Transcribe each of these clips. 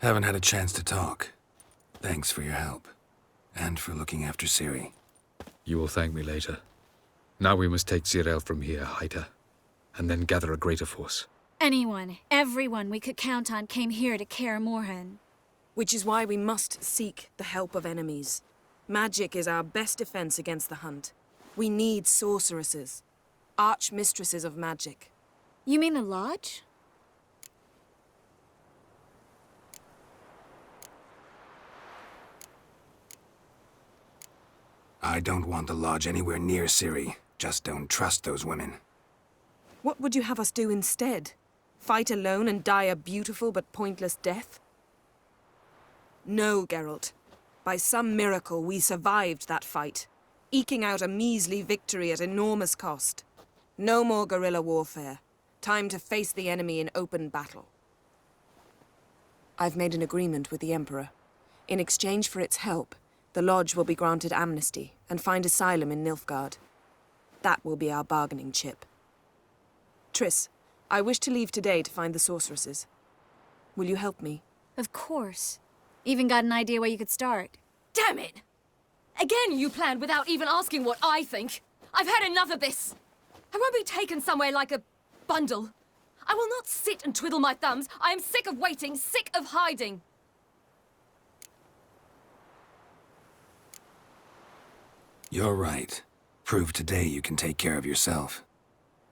Haven't had a chance to talk. Thanks for your help. And for looking after Ciri. You will thank me later. Now we must take Zireael from here, hide her, and then gather a greater force. Anyone, everyone we could count on came here to Kaer Morhen. Which is why we must seek the help of enemies. Magic is our best defense against the Hunt. We need sorceresses. Archmistresses of magic. You mean the Lodge? I don't want the Lodge anywhere near Ciri. Just don't trust those women. What would you have us do instead? Fight alone and die a beautiful but pointless death? No, Geralt. By some miracle, we survived that fight, eking out a measly victory at enormous cost. No more guerrilla warfare. Time to face the enemy in open battle. I've made an agreement with the Emperor. In exchange for its help, the Lodge will be granted amnesty and find asylum in Nilfgaard. That will be our bargaining chip. Triss, I wish to leave today to find the sorceresses. Will you help me? Of course. Even got an idea where you could start. Damn it! Again you planned without even asking what I think. I've had enough of this. I won't be taken somewhere like a bundle. I will not sit and twiddle my thumbs. I am sick of waiting, sick of hiding. You're right. Prove today you can take care of yourself.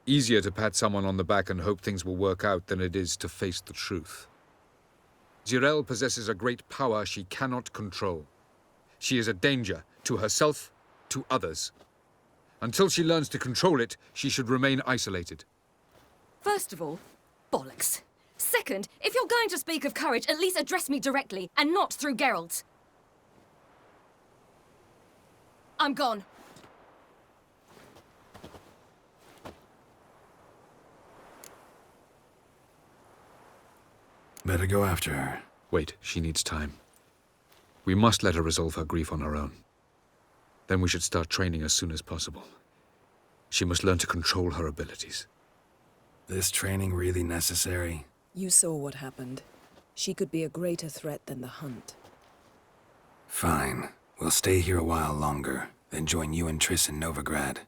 Easier to pat someone on the back and hope things will work out than it is to face the truth. Zireael possesses a great power she cannot control. She is a danger to herself, to others. Until she learns to control it, she should remain isolated. First of all, bollocks. Second, if you're going to speak of courage, at least address me directly, and not through Geralt. I'm gone. Better go after her. Wait, she needs time. We must let her resolve her grief on her own. Then we should start training as soon as possible. She must learn to control her abilities. This training really necessary? You saw what happened. She could be a greater threat than the Hunt. Fine. We'll stay here a while longer, then join you and Triss in Novigrad.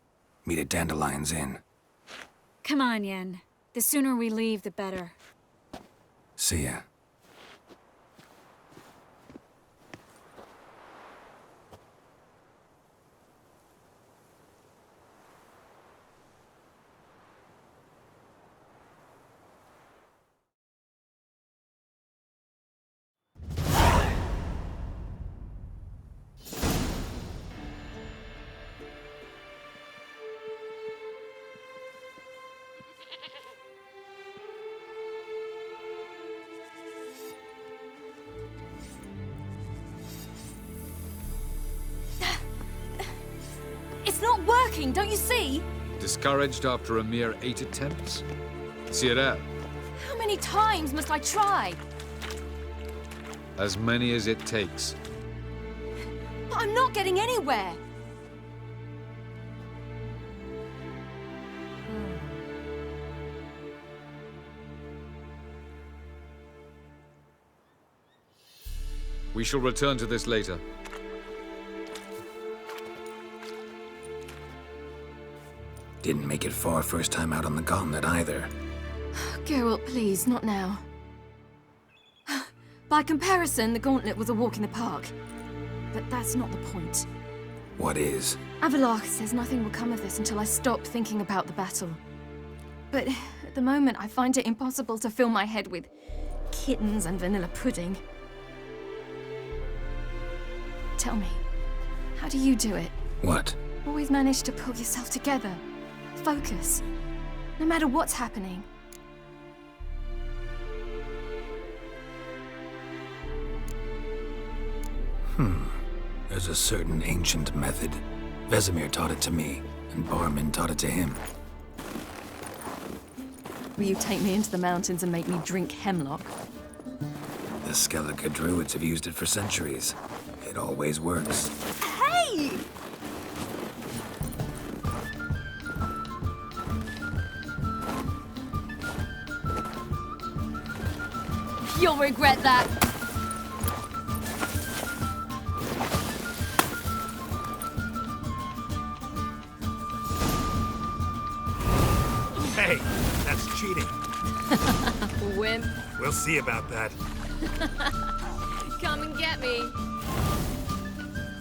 Meet at Dandelion's Inn. Come on, Yen. The sooner we leave, the better. See ya. It's not working, don't you see? Discouraged after a mere 8 attempts? Zireael, How many times must I try? as many as it takes. But I'm not getting anywhere. We shall return to this later. Didn't make it far first time out on the gauntlet either. Geralt, please, not now. By comparison, the Gauntlet was a walk in the park. But that's not the point. What is? Avallac'h says nothing will come of this until I stop thinking about the battle. But at the moment, I find it impossible to fill my head with kittens and vanilla pudding. Tell me, how do you do it? What? Always manage to pull yourself together. Focus. No matter what's happening. There's a certain ancient method. Vesemir taught it to me, and Barman taught it to him. Will you take me into the mountains and make me drink hemlock? The Skellige druids have used it for centuries. It always works. Hey! You'll regret that. Hey, that's cheating. Wimp, We'll see about that. come and get me.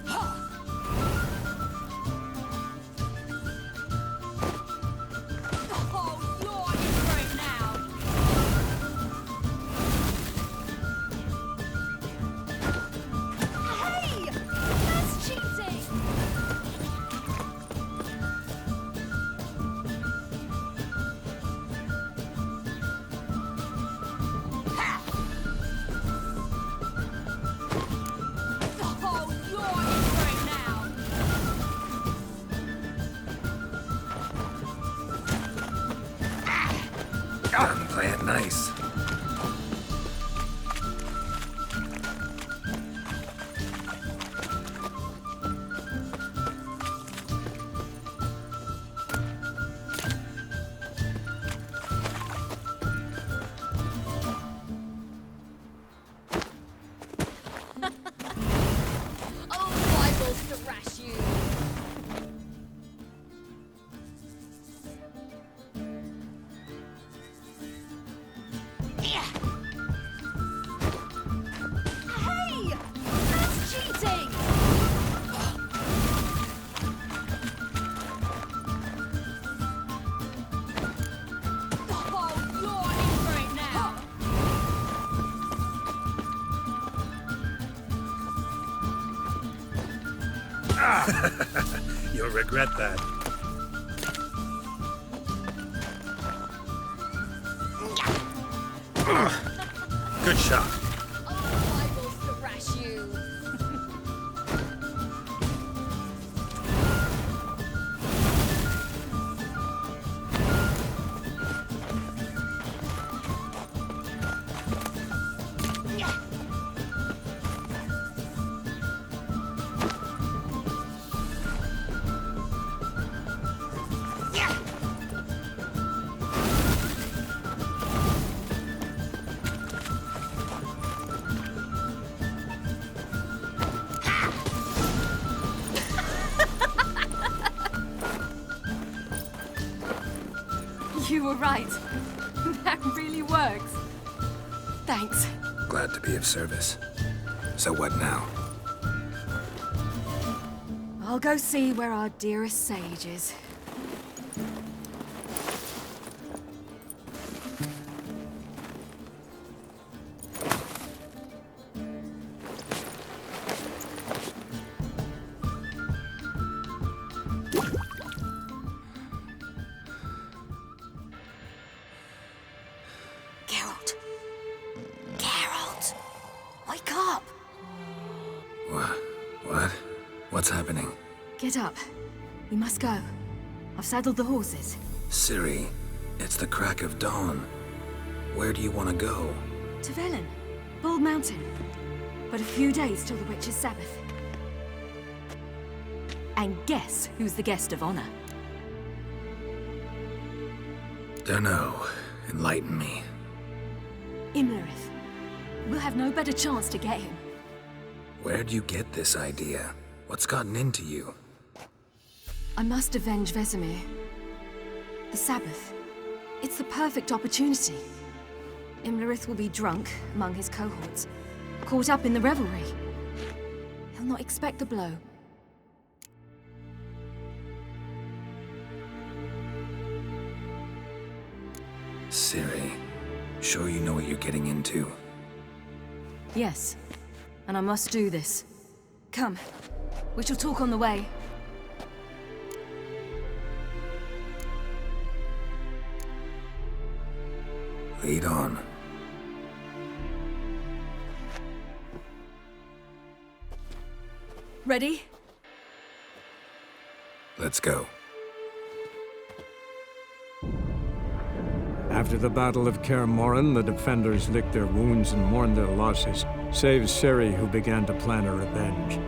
Oh, Lord, you're great now. Hey! That's cheating! Oh, Lord, you're great now. I'm playing nice. Oh, I will thrash you. Hey! That's cheating! Oh, you're in for it now. You'll regret that. Good shot. Oh, I will thrash you. You were right. That really works. Thanks. Glad to be of service. So what now? I'll go see where our dearest sage is. Geralt. Geralt. Wake up. What? What's happening? Get up. We must go. I've saddled the horses. Ciri, it's the crack of dawn. Where do you want to go? To Velen. Bald Mountain. But a few days till the Witch's Sabbath. And guess who's the guest of honor? Dunno. Enlighten me. Imlerith. We'll have no better chance to get him. Where'd you get this idea? What's gotten into you? I must avenge Vesemir. The Sabbath. It's the perfect opportunity. Imlerith will be drunk among his cohorts, caught up in the revelry. He'll not expect the blow. Ciri, sure you know what you're getting into? Yes, and I must do this. Come, we shall talk on the way. Lead on. Ready? Let's go. After the Battle of Kaer Morhen, the defenders licked their wounds and mourned their losses, save Ciri, who began to plan a revenge.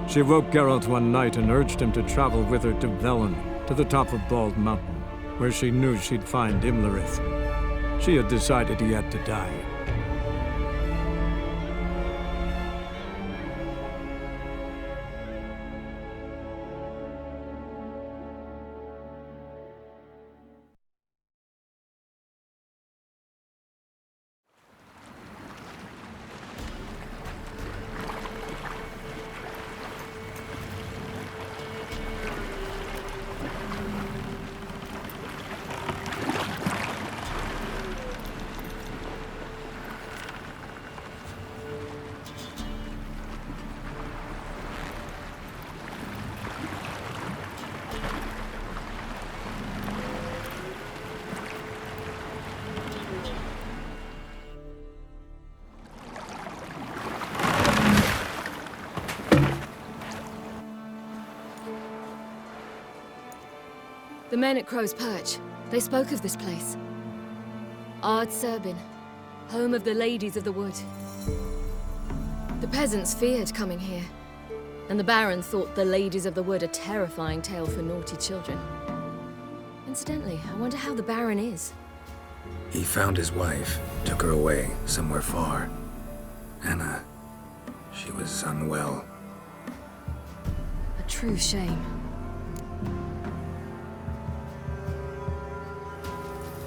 She woke Geralt one night and urged him to travel with her to Velen, to the top of Bald Mountain, where she knew she'd find Imlerith. She had decided he had to die. The men at Crow's Perch, they spoke of this place. Ard Serbin, home of the Ladies of the Wood. The peasants feared coming here, and the Baron thought the Ladies of the Wood a terrifying tale for naughty children. Incidentally, I wonder how the Baron is. He found his wife, took her away, somewhere far. Anna, she was unwell. A true shame.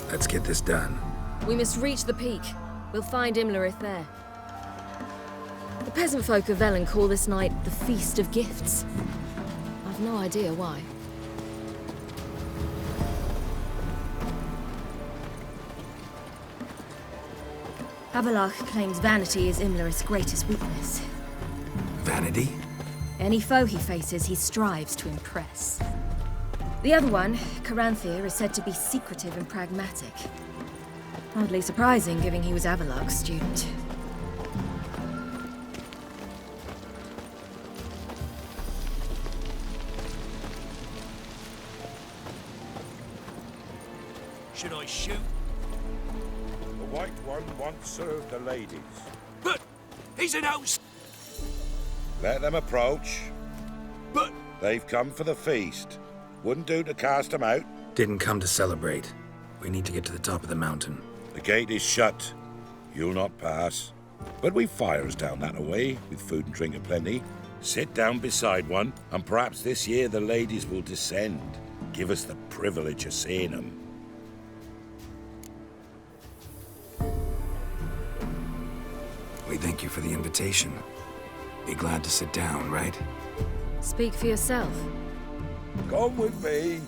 Let's get this done. We must reach the peak. We'll find Imlerith there. The peasant folk of Velen call this night the Feast of Gifts. I've no idea why. Avalach claims vanity is Imlerith's greatest weakness. Vanity? Any foe he faces, he strives to impress. The other one, Caranthir, is said to be secretive and pragmatic. Hardly surprising, given he was Avalach's student. Should I shoot? The White One once served the ladies. But he's an outs. Let them approach. But They've come for the feast. Wouldn't do to cast them out. Didn't come to celebrate. We need to get to the top of the mountain. The gate is shut. You'll not pass. But we've fires down that away, with food and drink aplenty. Sit down beside one, and perhaps this year the ladies will descend. Give us the privilege of seeing them. We thank you for the invitation. Be glad to sit down, right? Speak for yourself. Come with me.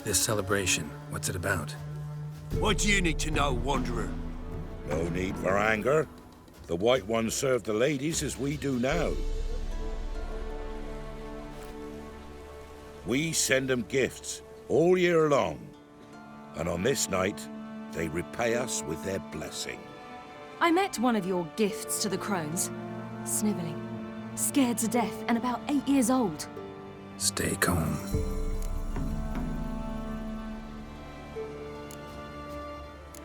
This celebration, what's it about? what do you need to know, Wanderer? No need for anger. The White One served the ladies as we do now. We send them gifts all year long. And on this night, they repay us with their blessing. I met one of your gifts to the crones. Snivelling, scared to death, and about 8 years old. Stay calm.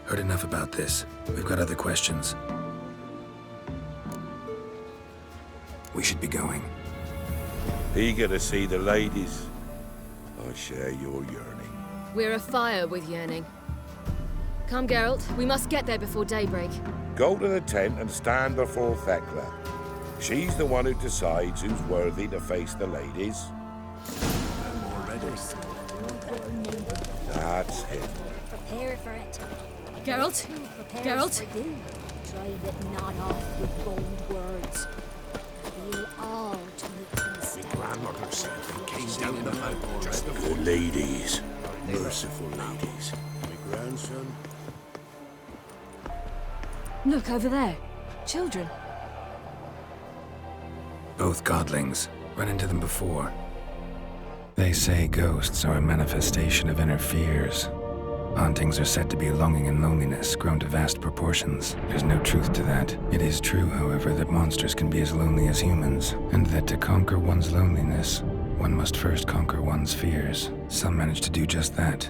Heard enough about this. We've got other questions. We should be going. Eager to see the ladies. I share your yearning. We're afire with yearning. Come, Geralt. We must get there before daybreak. Go to the tent and stand before Thekla. She's the one who decides who's worthy to face the ladies. That's it. Prepare for it. Geralt? Geralt? Drive it not off with bold words. Feel all to make them stand. Grandmother said they came down the mountain just before. The ladies. Merciful ladies. My grandson. Look over there. Children. Both godlings. Run into them before. They say ghosts are a manifestation of inner fears. Hauntings are said to be longing and loneliness grown to vast proportions. There's no truth to that. It is true, however, that monsters can be as lonely as humans, and that to conquer one's loneliness, one must first conquer one's fears. Some manage to do just that.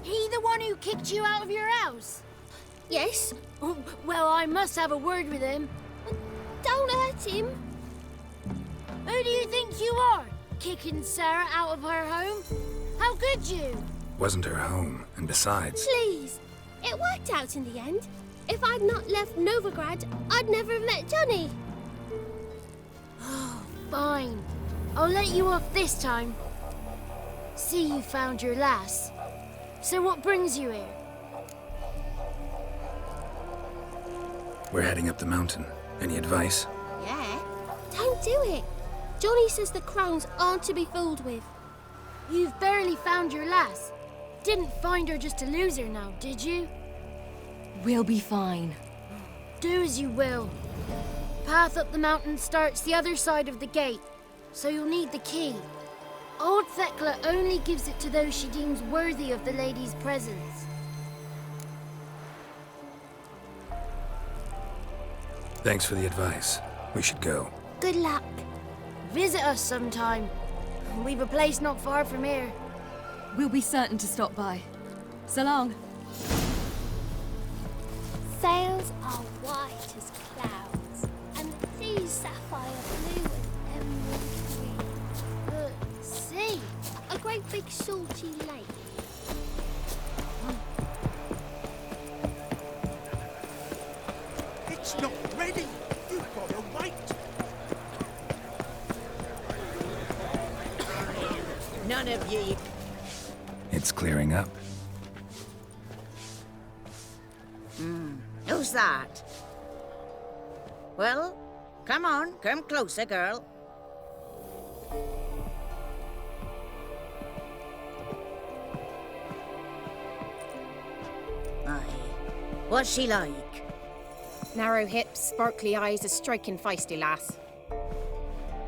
He the one who kicked you out of your house? Yes. Oh, well, I must have a word with him. Don't hurt him. Who do you think you are? Kicking Sarah out of her home? How could you? Wasn't her home, and besides... Please. It worked out in the end. If I'd not left Novigrad, I'd never have met Johnny. Oh, fine. I'll let you off this time. See, you found your lass. So what brings you here? We're heading up the mountain. Any advice? Yeah? Don't do it. Johnny says the crones aren't to be fooled with. You've barely found your lass. Didn't find her just to lose her now, did you? We'll be fine. Do as you will. Path up the mountain starts the other side of the gate, so you'll need the key. Old Thekla only gives it to those she deems worthy of the lady's presence. Thanks for the advice. We should go. Good luck. Visit us sometime. We've a place not far from here. We'll be certain to stop by. So long. Sails are white as clouds, and the sea's sapphire blue and emerald green. See? A great big salty lake. It's not ready. You've got to wait. None of ye. It's clearing up. Who's that? Well, come on, come closer, girl. Aye. What's she like? Narrow hips, sparkly eyes, a striking feisty lass.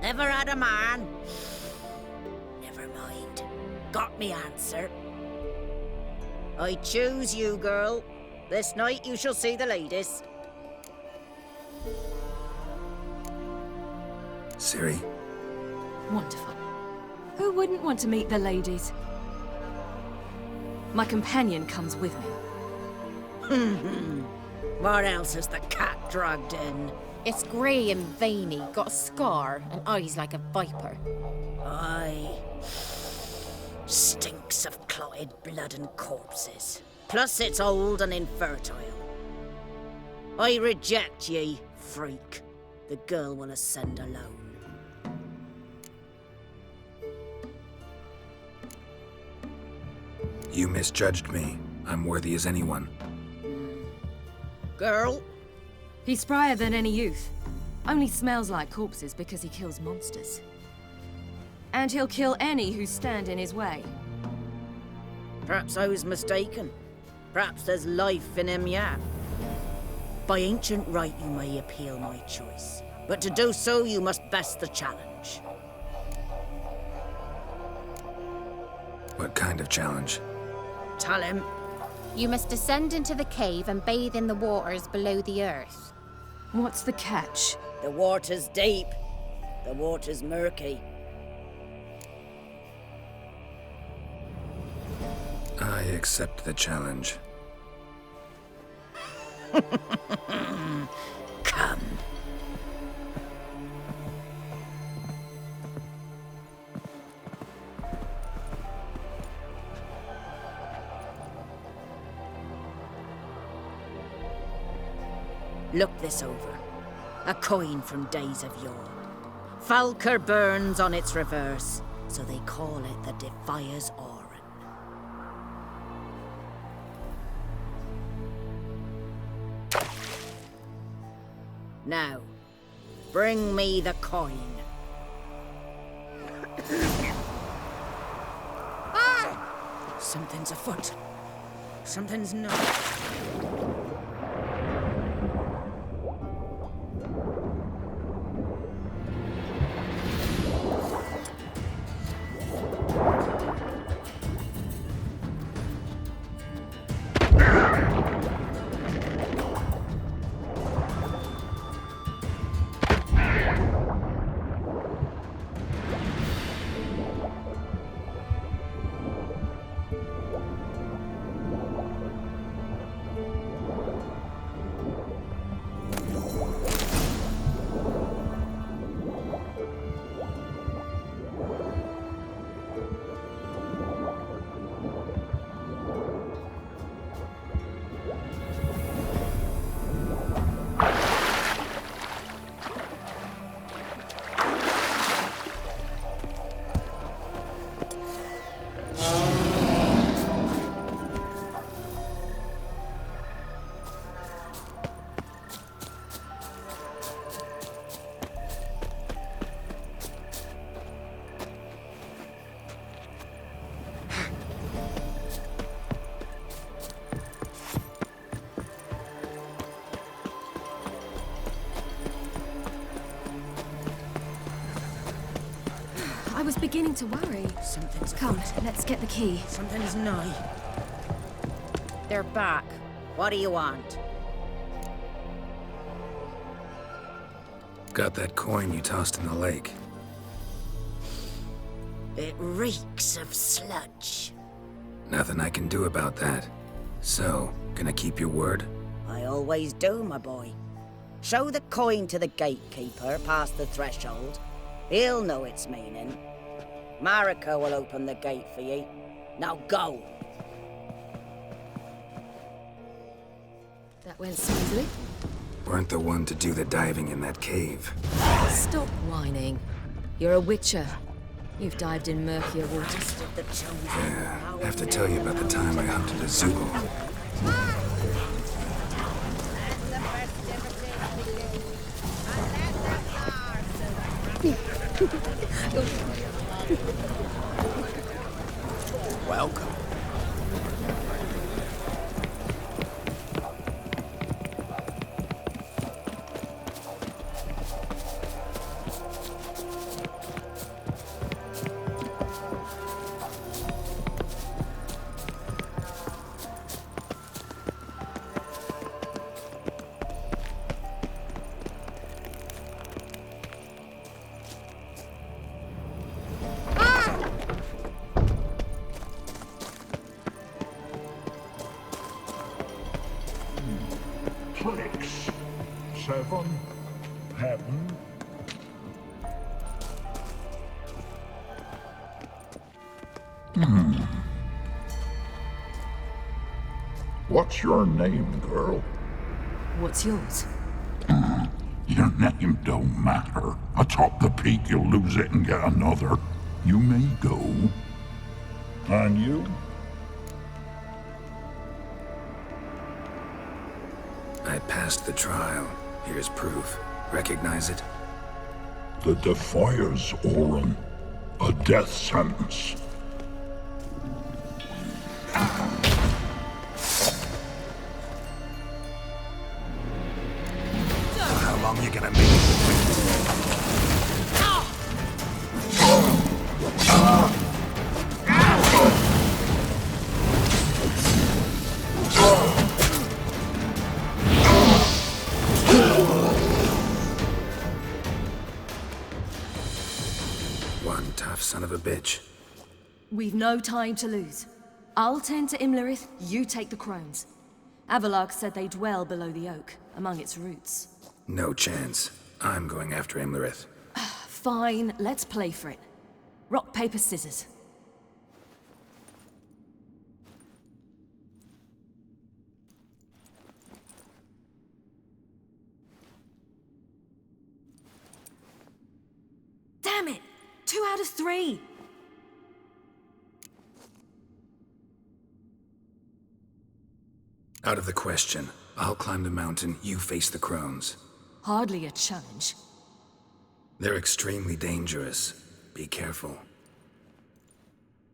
Never had a man. Never mind. Got me answer. I choose you, girl. This night you shall see the ladies. Ciri? Wonderful. Who wouldn't want to meet the ladies? My companion comes with me. What else has the cat dragged in? It's grey and veiny, got a scar, and eyes like a viper. Aye. Stinks of clotted blood and corpses. Plus it's old and infertile. I reject ye, freak. The girl will ascend alone. You misjudged me. I'm worthy as anyone. Girl? He's sprier than any youth. Only smells like corpses because he kills monsters. And he'll kill any who stand in his way. Perhaps I was mistaken. Perhaps there's life in him yet. By ancient right you may appeal my choice. But to do so you must best the challenge. What kind of challenge? Tell him. You must descend into the cave and bathe in the waters below the earth. What's the catch? The water's deep. The water's murky. I accept the challenge. Come. Look this over. A coin from days of yore. Falker burns on its reverse, so they call it the Defier's Oran. Now, bring me the coin. Something's afoot. Something's not. was beginning to worry. Something's Come, afoot. let's get the key. Something's nigh. They're back. What do you want? Got that coin you tossed in the lake. It reeks of sludge. Nothing I can do about that. So, gonna keep your word? I always do, my boy. Show the coin to the gatekeeper past the threshold. He'll know its meaning. Marika will open the gate for you. Now go! That went smoothly. Weren't the one to do the diving in that cave. Stop whining. You're a witcher. You've dived in murkier waters. Yeah, I have to tell you about the time I hunted a Zoogle. Welcome. Clicks. 7. Heaven. What's your name, girl? What's yours? Your name don't matter. Atop the peak, you'll lose it and get another. You may go. And you? I passed the trial. Here's proof. Recognize it? The Defiers, Orin. A death sentence. How long you gonna make me wait? One tough son of a bitch. We've no time to lose. I'll tend to Imlerith, you take the crones. Avalok said they dwell below the oak, among its roots. No chance. I'm going after Imlerith. Fine, let's play for it. Rock, paper, scissors. Damn it! 2 out of 3! Out of the question. I'll climb the mountain, you face the crones. Hardly a challenge. They're extremely dangerous. Be careful.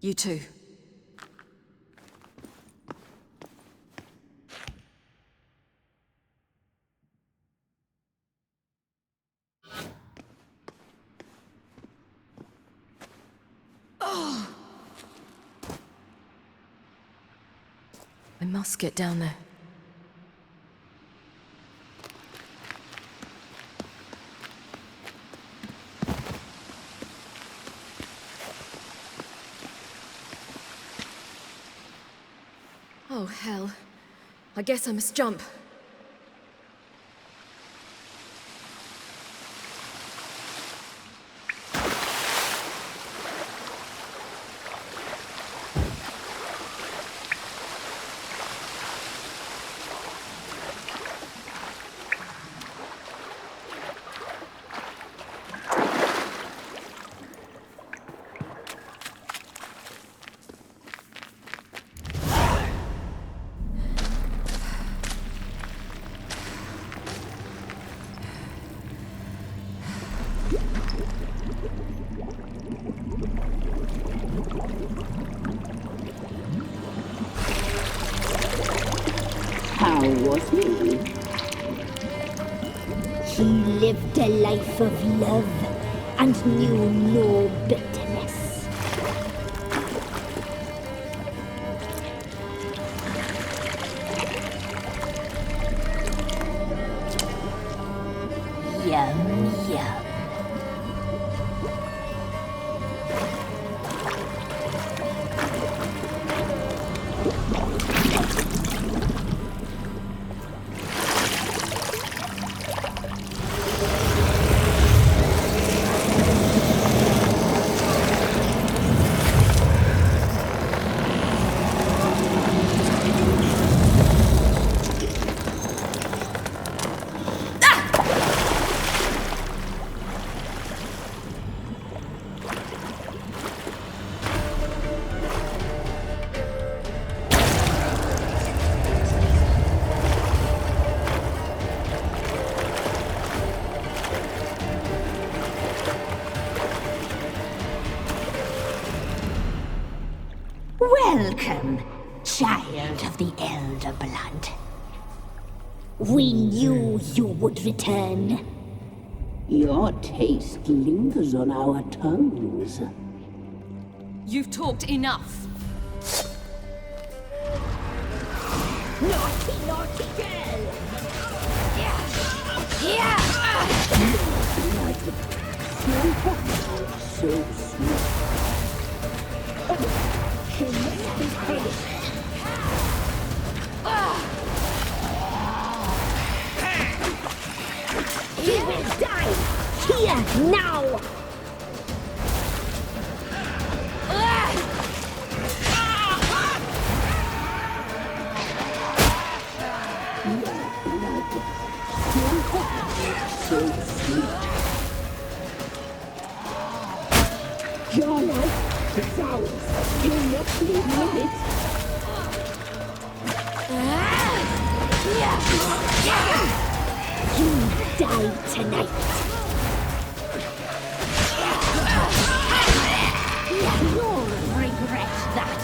You too. I must get down there. Oh, hell. I guess I must jump. How was he? He lived a life of love and knew no bitterness. Welcome, child of the Elder Blood. We knew you would return. Your taste lingers on our tongues. You've talked enough. Naughty, naughty girl! So sweet. She must be punished. You will die here now! So sweet. Your life is ours. You'll not leave with it. You die tonight. You'll regret that.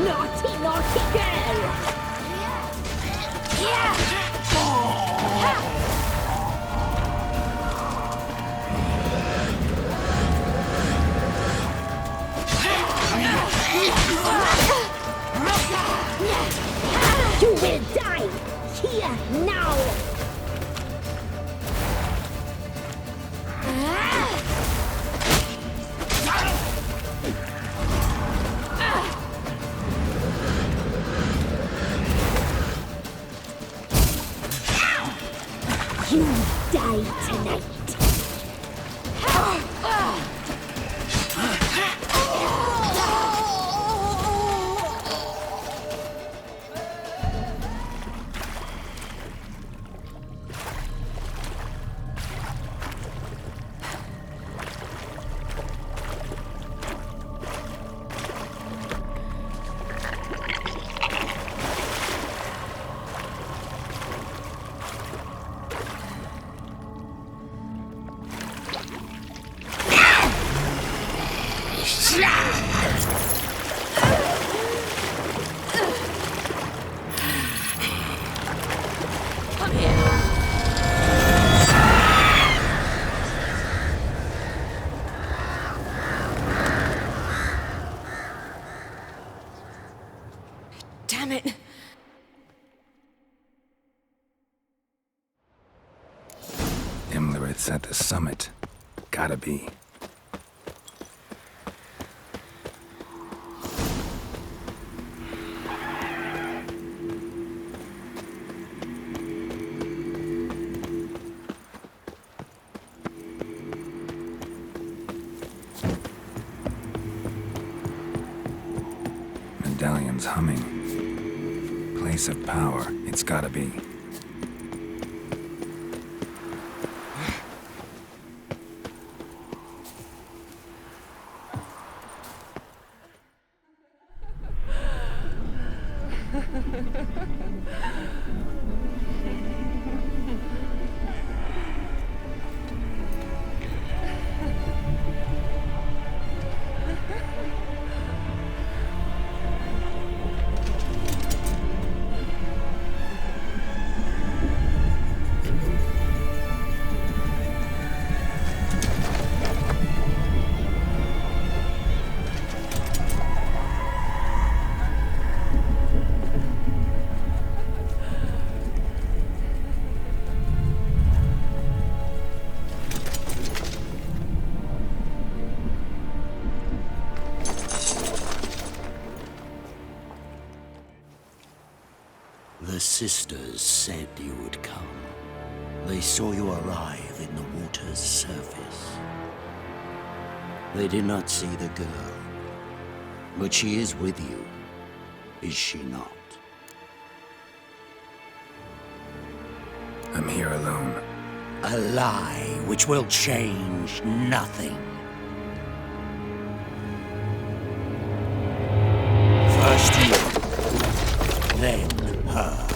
Naughty, naughty girl! You will die here now! You die tonight. Damn it! Imlerith's at the summit. Gotta be. Medallion's humming. Place of power. It's gotta be. The sisters said you would come. They saw you arrive in the water's surface. They did not see the girl. But she is with you, is she not? I'm here alone. A lie which will change nothing. First you, then her.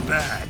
bad.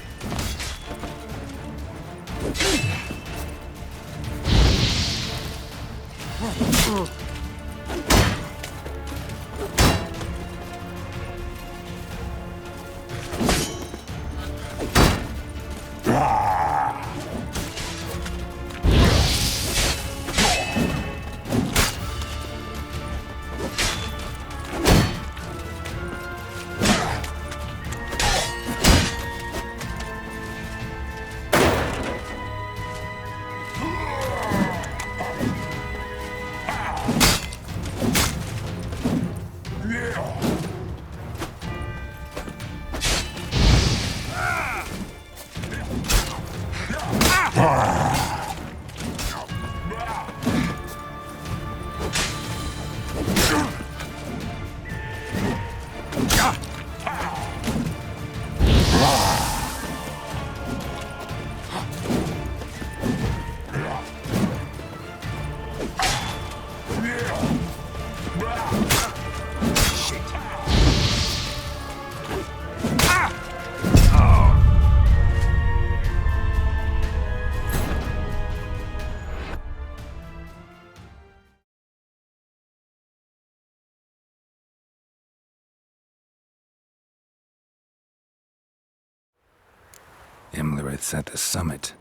Imlerith's at the summit.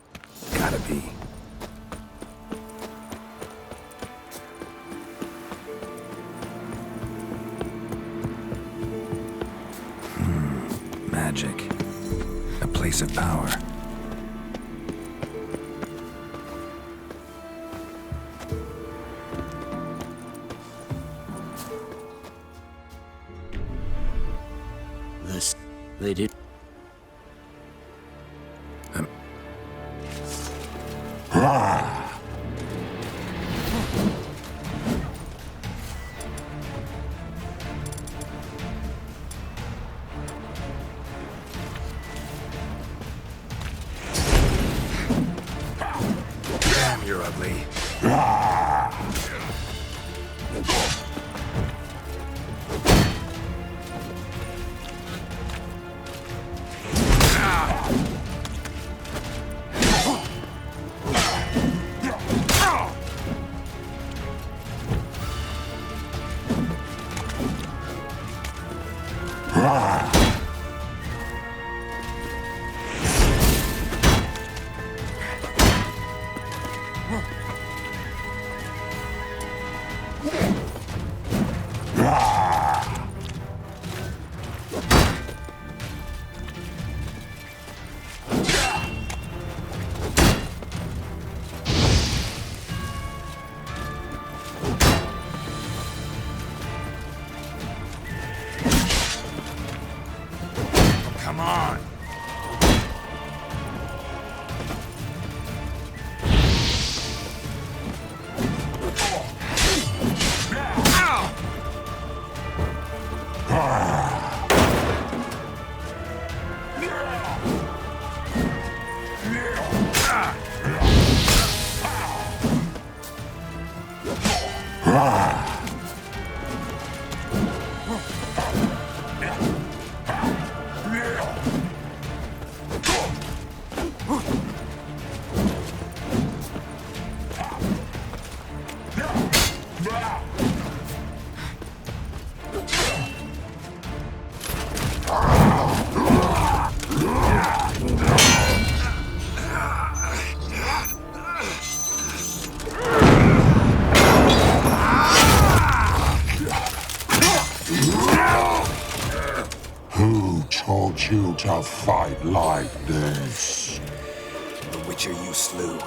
Gotta be. Magic. A place of power. They did. Damn, you're ugly. Come on. Who taught you to fight like this? The Witcher you slew.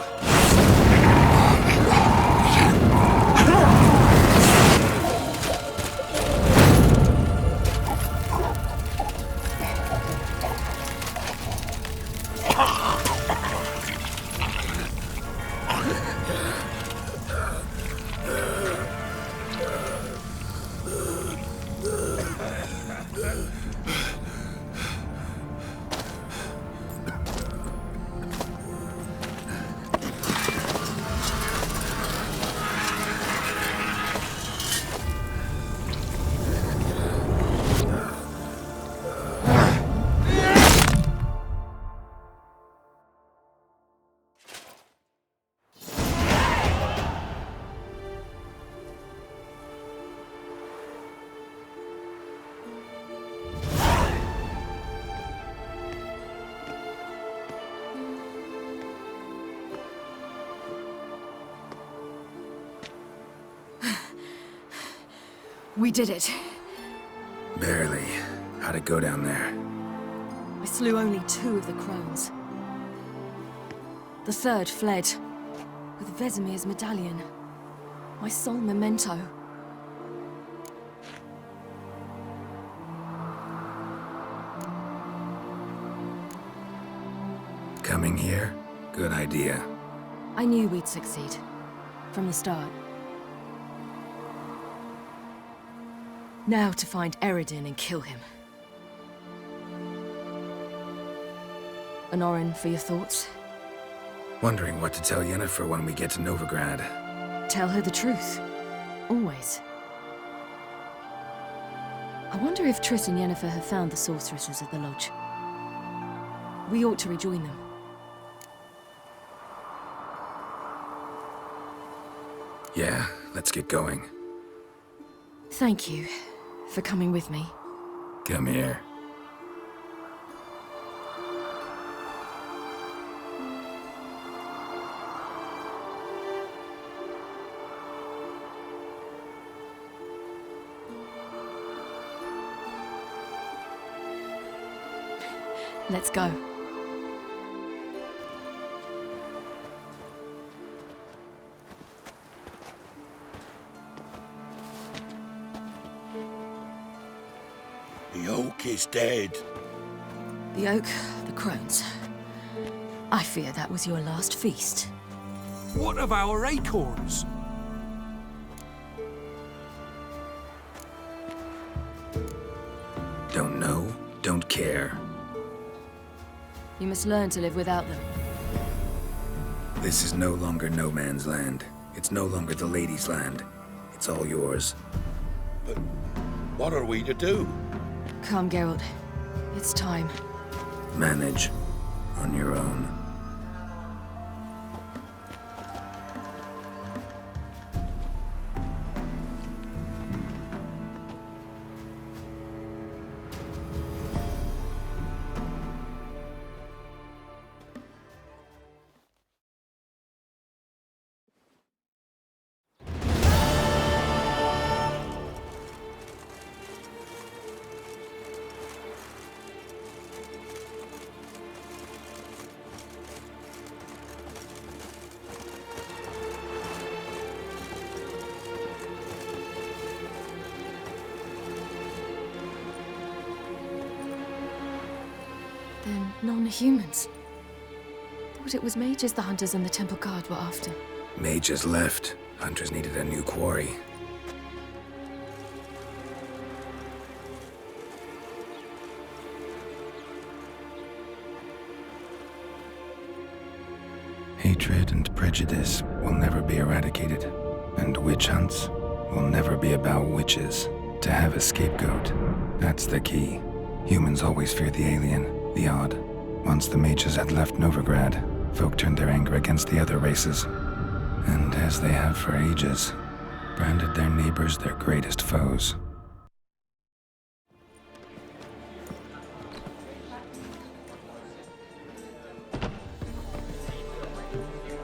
We did it. Barely. How'd it go down there? I slew only 2 of the crones. The 3rd fled, with Vesemir's medallion. My sole memento. Coming here? Good idea. I knew we'd succeed. From the start. Now to find Eredin and kill him. Honorin, for your thoughts? Wondering what to tell Yennefer when we get to Novigrad. Tell her the truth. Always. I wonder if Triss and Yennefer have found the sorceresses at the lodge. We ought to rejoin them. Yeah, let's get going. Thank you for coming with me. Come here. Let's go. The oak is dead. The oak, the crones. I fear that was your last feast. What of our acorns? Don't know, don't care. You must learn to live without them. This is no longer no man's land. It's no longer the lady's land. It's all yours. But what are we to do? Come, Geralt. It's time. Manage on your own. Then non-humans. Thought it was mages the hunters and the temple guard were after. Mages left. Hunters needed a new quarry. Hatred and prejudice will never be eradicated, and witch hunts will never be about witches. To have a scapegoat, that's the key. Humans always fear the alien, the odd. Once the mages had left Novigrad, folk turned their anger against the other races. And as they have for ages, branded their neighbors their greatest foes.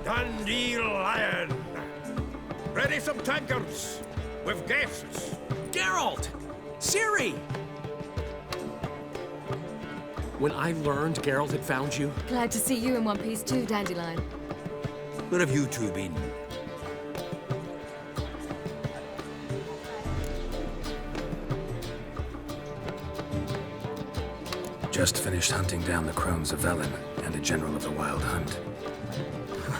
Dandelion! Ready some tankards! With guests! Geralt! Ciri! When I learned Geralt had found you... Glad to see you in one piece too, Dandelion. Where have you two been? Just finished hunting down the crones of Velen and a general of the Wild Hunt.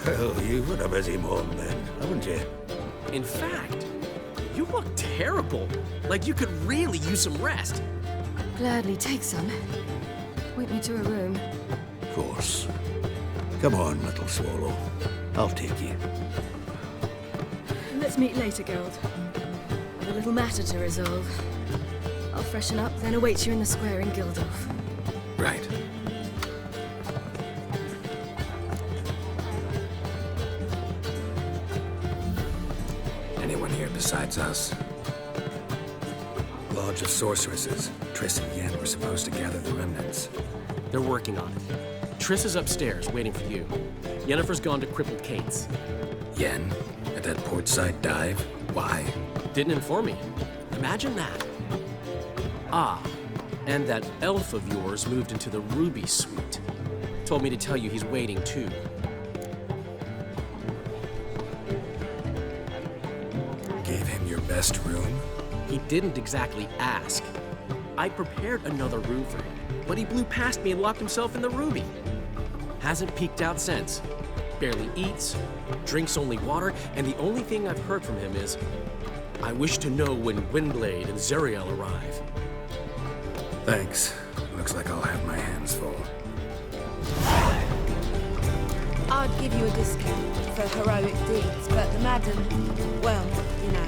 Well, you've had a busy morning then, haven't you? In fact, you look terrible. Like you could really use some rest. Gladly take some. Point me to a room. Of course. Come on, little swallow. I'll take you. Let's meet later, Geralt. I've a little matter to resolve. I'll freshen up, then await you in the square in Gildorf. Right. Anyone here besides us? Lodge of Sorceresses. Triss and Yen were supposed to gather the remnants. They're working on it. Triss is upstairs, waiting for you. Yennefer's gone to Crippled Cates. Yen? At that portside dive? Why? Didn't inform me. Imagine that. Ah, and that elf of yours moved into the Ruby Suite. Told me to tell you he's waiting too. Gave him your best room? He didn't exactly ask. I prepared another room for him, but he blew past me and locked himself in the Ruby. Hasn't peeked out since. Barely eats, drinks only water, and the only thing I've heard from him is, I wish to know when Windblade and Zariel arrive. Thanks. Looks like I'll have my hands full. I'd give you a discount for heroic deeds, but the madam, well, you know.